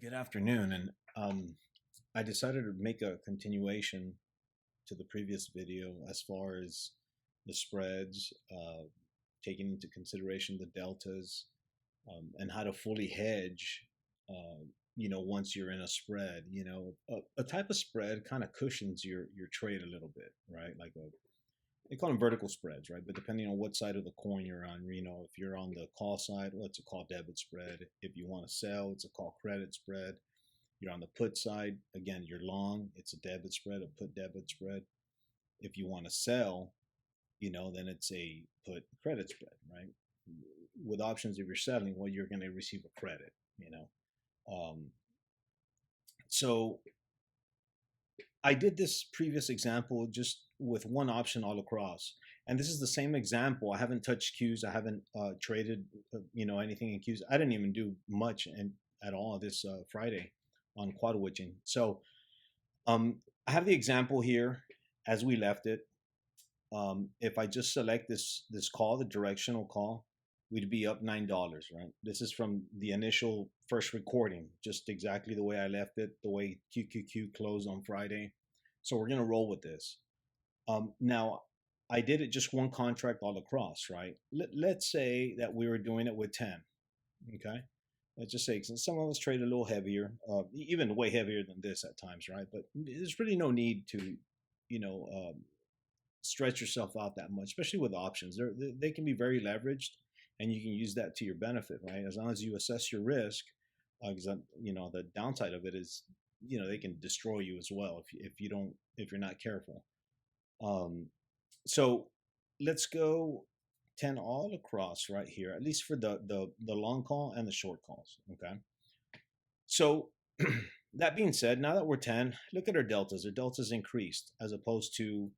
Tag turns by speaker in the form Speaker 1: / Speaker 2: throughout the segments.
Speaker 1: Good afternoon, and I decided to make a continuation to the previous video as far as the spreads, taking into consideration the deltas, and how to fully hedge. Once you're in a spread, a type of spread kind of cushions your trade a little bit, right? They call them vertical spreads, right? But depending on what side of the coin you're on, if you're on the call side, well, it's a call debit spread. If you want to sell, it's a call credit spread. You're on the put side, again, you're long, it's a debit spread, a put debit spread. If you want to sell, then it's a put credit spread, right? With options, if you're selling, well, you're going to receive a credit, you know. So I did this previous example just with one option all across. And this is the same example. I haven't touched Qs. I haven't traded, anything in Qs. I didn't even do much at all this Friday on quad witching. So I have the example here as we left it. If I just select this call, the directional call, we'd be up $9, right? This is from the initial first recording, just exactly the way I left it, the way QQQ closed on Friday. So we're gonna roll with this. Now, I did it just one contract all across, right? Let's say that we were doing it with 10, okay? Let's just say some of us trade a little heavier, even way heavier than this at times, right? But there's really no need to, you know, stretch yourself out that much, especially with options. They can be very leveraged, and you can use that to your benefit, right? As long as you assess your risk, because the downside of it is, they can destroy you as well if you're not careful. So let's go 10 all across right here, at least for the long call and the short calls. Okay. So that being said, now that we're 10, look at our deltas. Our deltas increased as opposed to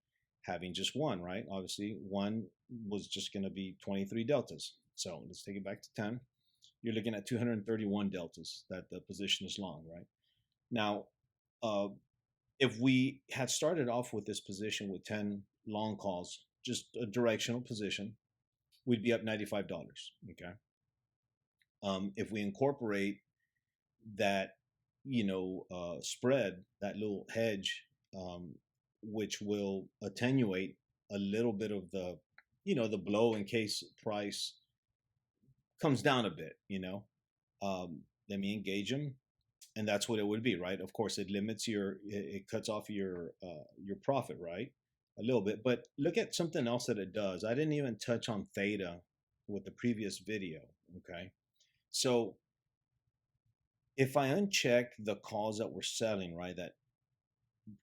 Speaker 1: having just one, right? Obviously, one was just going to be 23 deltas. So let's take it back to 10. You're looking at 231 deltas that the position is long, right? Now, if we had started off with this position with 10 long calls, just a directional position, we'd be up $95. Okay. If we incorporate that, spread, that little hedge, which will attenuate a little bit of the blow in case price comes down a bit, let me engage them. And that's what it would be, right? Of course, it cuts off your profit, right? A little bit. But look at something else that it does. I didn't even touch on theta with the previous video. Okay. So if I uncheck the calls that we're selling, right, that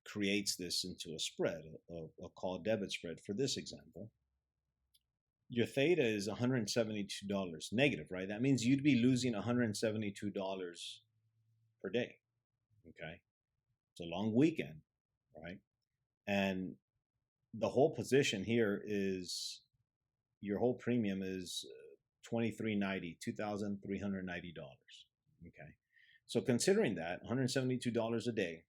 Speaker 1: creates this into a spread, a call debit spread for this example, your theta is $172 negative, right? That means you'd be losing $172 per day. Okay. It's a long weekend, right? And the whole position here is your whole premium is $2,390, $2,390. Okay. So considering that $172 a day,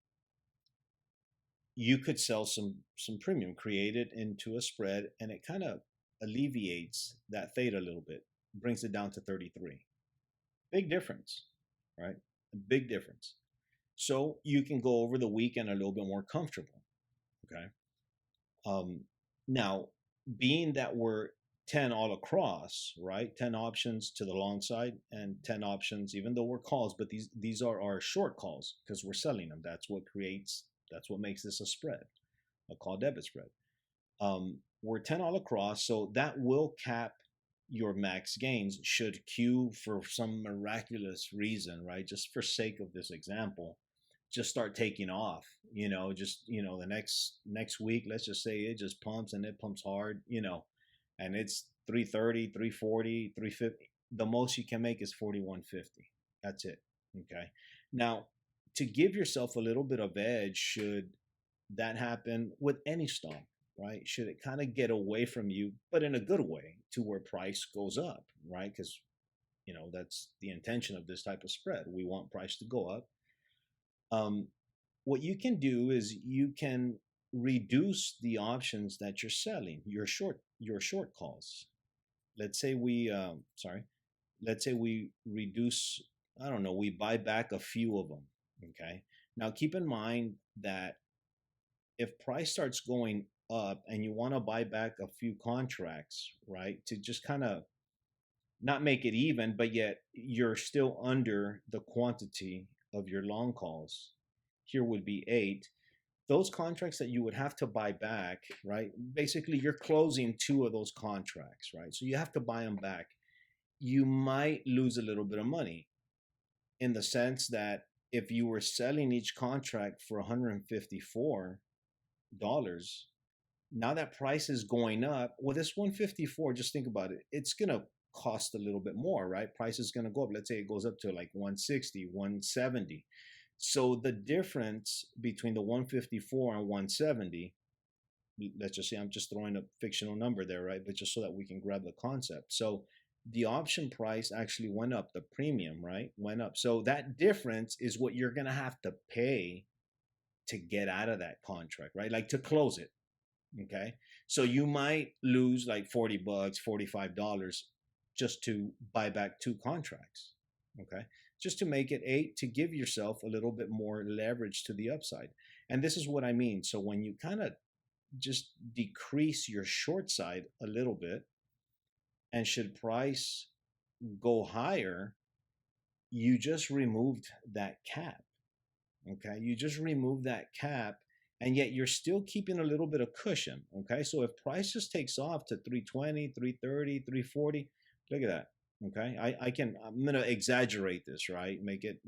Speaker 1: you could sell some premium, create it into a spread, and it kind of alleviates that theta a little bit, brings it down to 33. Big difference, right? A big difference. So you can go over the weekend a little bit more comfortable. Okay. Now, being that we're 10 all across, right? 10 options to the long side and 10 options, even though we're calls, but these are our short calls because we're selling them. That's what makes this a spread, a call debit spread. We're 10 all across, so that will cap your max gains should Q for some miraculous reason, right? Just for sake of this example, just start taking off, the next week, let's just say it just pumps and it pumps hard, and it's 330, 340, 350. The most you can make is 4150. That's it. Okay. Now, to give yourself a little bit of edge, should that happen with any stock, right? Should it kind of get away from you, but in a good way, to where price goes up, right? Because that's the intention of this type of spread. We want price to go up. What you can do is you can reduce the options that you're selling, your short calls. Let's say we reduce I don't know, we buy back a few of them. Okay. Now keep in mind that if price starts going up and you want to buy back a few contracts, right, to just kind of not make it even, but yet you're still under the quantity of your long calls. Here would be 8. Those contracts that you would have to buy back, right? Basically, you're closing 2 of those contracts, right? So you have to buy them back. You might lose a little bit of money in the sense that if you were selling each contract for $154, now that price is going up. Well, this 154, just think about it. It's going to cost a little bit more, right? Price is going to go up. Let's say it goes up to like 160, 170. So the difference between the 154 and 170, let's just say I'm just throwing a fictional number there, right? But just so that we can grab the concept. So the option price actually went up, the premium, right? Went up. So that difference is what you're going to have to pay to get out of that contract, right? Like to close it. Okay. So you might lose like $40, $45 just to buy back 2 contracts. Okay. Just to make it 8, to give yourself a little bit more leverage to the upside. And this is what I mean. So when you kind of just decrease your short side a little bit, and should price go higher, you just removed that cap. Okay. You just remove that cap, and yet you're still keeping a little bit of cushion. Okay. So if price just takes off to 320, 330, 340, look at that. Okay. I'm going to exaggerate this, right? Make it,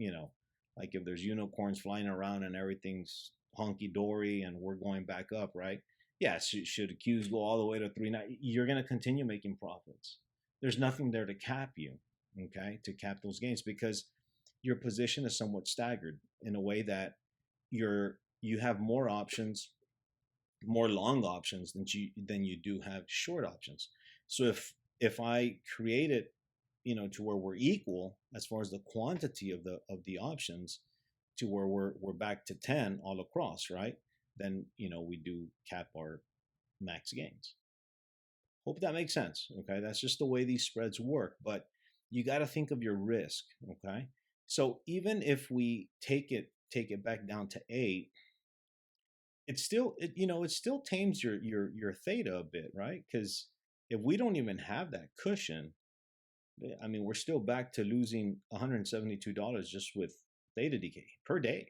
Speaker 1: like if there's unicorns flying around and everything's honky dory and we're going back up, right? Yes. Should Qs go all the way to 390, you're going to continue making profits. There's nothing there to cap you. Okay. To cap those gains, because your position is somewhat staggered in a way that you have more options, more long options than you do have short options. So if I create it, to where we're equal as far as the quantity of the options, to where we're back to 10 all across, right? Then we do cap our max gains. Hope that makes sense. Okay, that's just the way these spreads work. But you got to think of your risk. Okay, so even if we take it back down to 8, it still tames your theta a bit, right? Because if we don't even have that cushion, I mean, we're still back to losing $172 just with theta decay per day,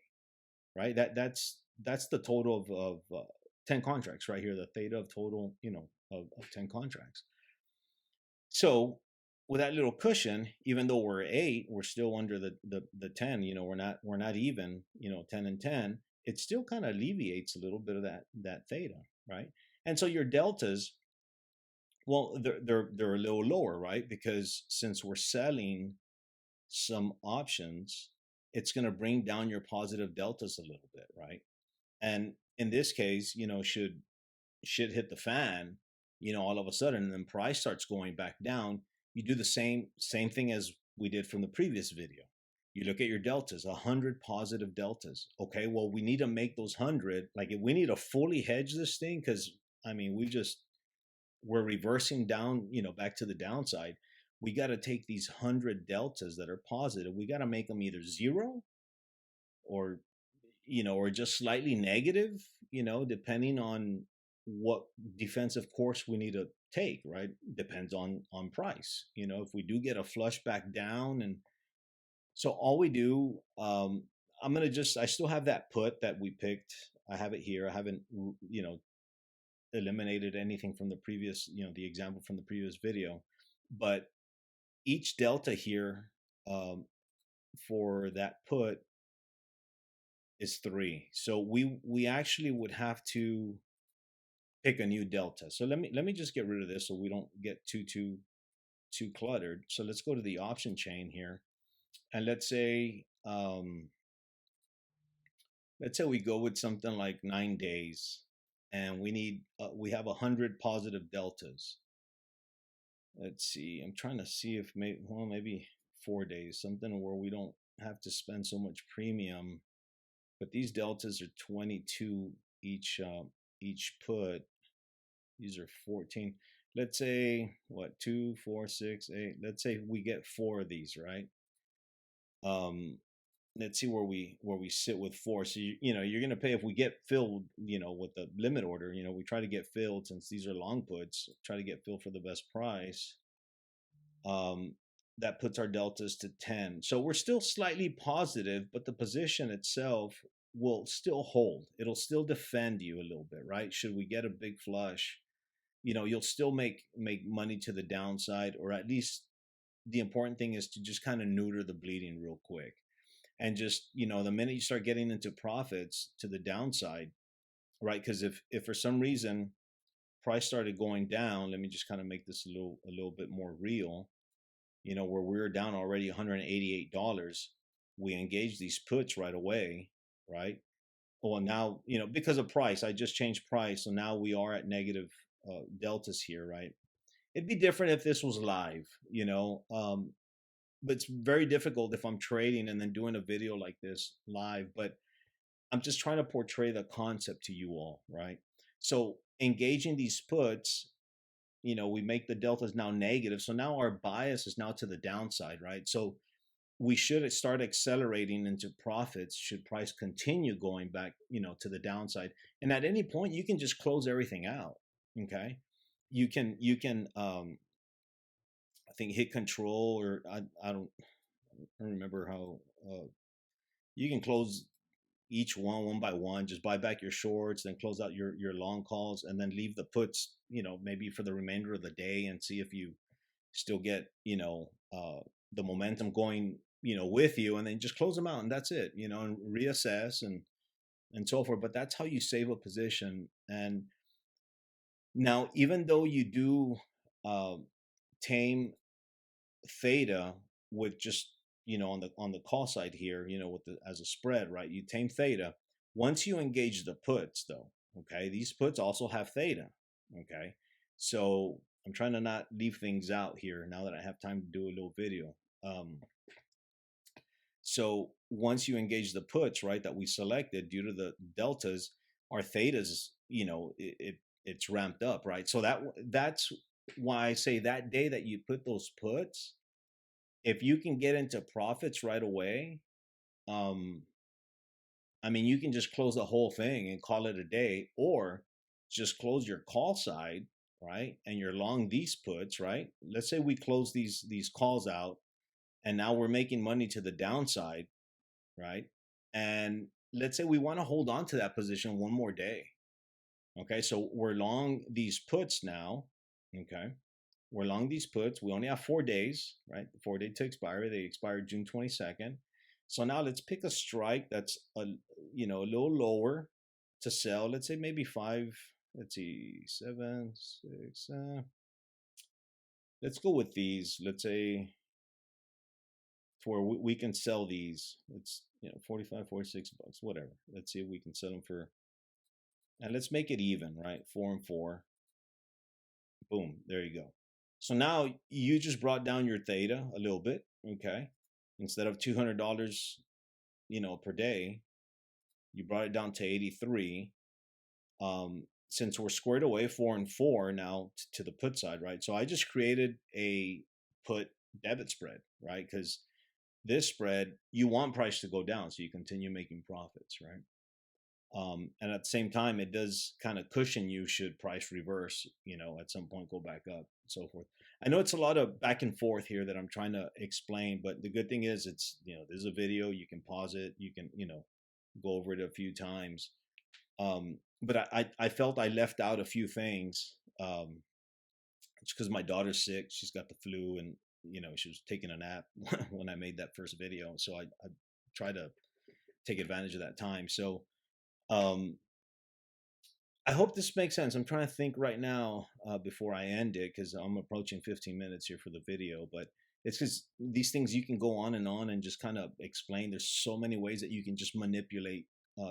Speaker 1: right? That's the total of 10 contracts right here. The theta of total, of 10 contracts. So with that little cushion, even though we're 8, we're still under the 10. We're not even. 10 and 10. It still kind of alleviates a little bit of that theta, right? And so your deltas, well, they're a little lower, right? Because since we're selling some options, it's going to bring down your positive deltas a little bit, right? And in this case, should shit hit the fan, all of a sudden, and then price starts going back down, you do the same thing as we did from the previous video. You look at your deltas, 100 positive deltas. Okay, well, we need to make those 100. Like, if we need to fully hedge this thing, because I mean, we're reversing down, back to the downside. We got to take these 100 deltas that are positive. We got to make them either 0 or or just slightly negative, depending on what defensive course we need to take, right? Depends on price. If we do get a flush back down, and so all we do, I still have that put that we picked. I have it here. I haven't, eliminated anything from the previous, the example from the previous video, but each delta here, for that put is 3. So we actually would have to pick a new delta. So let me just get rid of this so we don't get too cluttered. So let's go to the option chain here, and let's say we go with something like 9 days, and we have 100 positive deltas. Let's see. I'm trying to see if maybe 4 days, something where we don't have to spend so much premium. But these deltas are 22 each put. These are 14. Let's say 2, 4, 6, 8. Let's say we get 4 of these, right? Um, let's see where we sit with four. So you know you're gonna pay if we get filled, you know, with the limit order. You know, we try to get filled since these are long puts. Try to get filled for the best price. Um, that puts our deltas to 10. So we're still slightly positive, but the position itself will still hold. It'll still defend you a little bit, right? Should we get a big flush, you know, you'll still make money to the downside, or at least the important thing is to just kind of neuter the bleeding real quick. And just, you know, the minute you start getting into profits to the downside, right? Because if for some reason price started going down, let me just kind of make this a little bit more real. You know, where we were down already $188, we engaged these puts right away, right? Well, now, you know, because of price, I just changed price. So now we are at negative deltas here, right? It'd be different if this was live, you know, but it's very difficult if I'm trading and then doing a video like this live. But I'm just trying to portray the concept to you all, right? So engaging these puts, you know, we make the deltas now negative. So now our bias is now to the downside, right? So we should start accelerating into profits should price continue going back, you know, to the downside. And at any point, you can just close everything out. Okay, you can I think hit control, or I don't remember how you can close each one by one. Just buy back your shorts, then close out your long calls, and then leave the puts, you know, maybe for the remainder of the day, and see if you still get, you know, the momentum going, you know, with you, and then just close them out, and that's it, you know, and reassess and so forth. But that's how you save a position. And now, even though you do uh, tame theta with just, you know, on the call side here, you know, with the as a spread, right? You tame theta. Once you engage the puts, though, okay, these puts also have theta, okay. So I'm trying to not leave things out here now that I have time to do a little video. Um, so once you engage the puts, right, that we selected due to the deltas, our thetas, you know, it's ramped up, right? So that's why I say that day that you put those puts, if you can get into profits right away, um, I mean, you can just close the whole thing and call it a day, or just close your call side, right? And you're long these puts, right? Let's say we close these calls out, and now we're making money to the downside, right? And let's say we want to hold on to that position one more day. Okay, so we're long these puts now. Okay, we're long these puts. We only have 4 days, right? The 4 day to expire. They expire June 22nd. So now let's pick a strike that's you know, a little lower to sell. Let's say maybe five. Let's see, seven, six. Let's go with these. Let's say for we can sell these. It's, you know, 45, 46 bucks, whatever. Let's see if we can sell them for, and let's make it even, right? 4 and 4. Boom, there you go. So now you just brought down your theta a little bit, okay? Instead of $200, you know, per day, you brought it down to 83. Since we're squared away 4 and 4 now to the put side, right? So I just created a put debit spread, right? Because this spread, you want price to go down so you continue making profits, right? And at the same time, it does kind of cushion you should price reverse, you know, at some point go back up and so forth. I know it's a lot of back and forth here that I'm trying to explain, but the good thing is it's, you know, there's a video, you can pause it, you can, you know, go over it a few times. But I felt I left out a few things. It's because my daughter's sick. She's got the flu, and, you know, she was taking a nap when I made that first video. So I try to take advantage of that time. So, um, I hope this makes sense. I'm trying to think right now before I end it, because I'm approaching 15 minutes here for the video. But it's because these things you can go on and just kind of explain. There's so many ways that you can just manipulate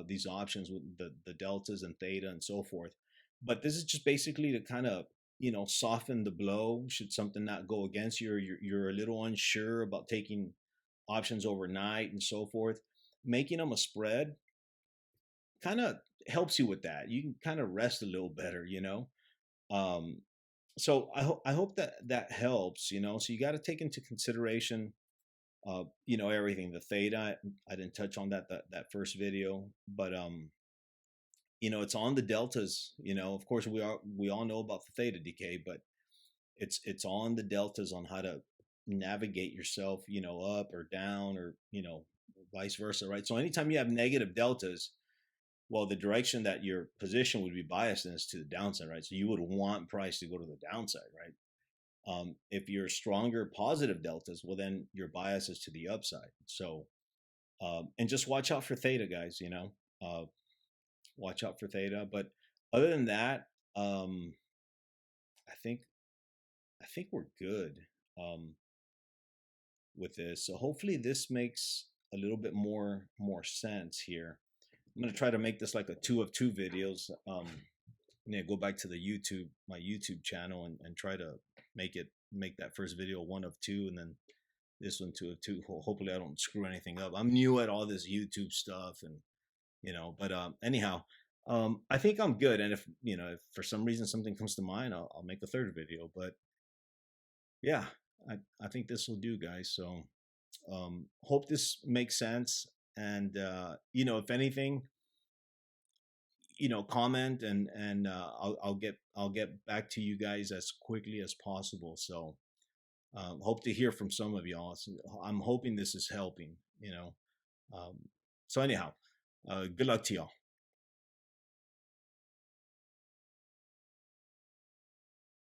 Speaker 1: these options with the deltas and theta and so forth. But this is just basically to kind of, you know, soften the blow should something not go against you, or you're a little unsure about taking options overnight and so forth. Making them a spread kind of helps you with that. You can kind of rest a little better, you know. Um, so I hope that that helps, you know. So you got to take into consideration you know, everything, the theta, I didn't touch on that first video, but you know, it's on the deltas. You know, of course, we all know about the theta decay, but it's on the deltas on how to navigate yourself, you know, up or down, or you know, vice versa, right? So anytime you have negative deltas, well, the direction that your position would be biased in is to the downside, right? So you would want price to go to the downside, right? If you're stronger positive deltas, well, then your bias is to the upside. So, and just watch out for theta, guys. You know, watch out for theta. But other than that, I think we're good with this. So hopefully this makes a little bit more sense here. I'm gonna try to make this like a 2 of 2 videos. I'm gonna go back to the my YouTube channel, and try to make that first video 1 of 2, and then this one 2 of 2. Hopefully I don't screw anything up. I'm new at all this YouTube stuff, and you know, but anyhow, I think I'm good. And if you know, if for some reason something comes to mind, I'll make a third video. But yeah, I think this will do, guys. So hope this makes sense. And you know, if anything, you know, comment, and I'll get back to you guys as quickly as possible. So hope to hear from some of y'all. So I'm hoping this is helping, you know. Um, so anyhow, good luck to y'all.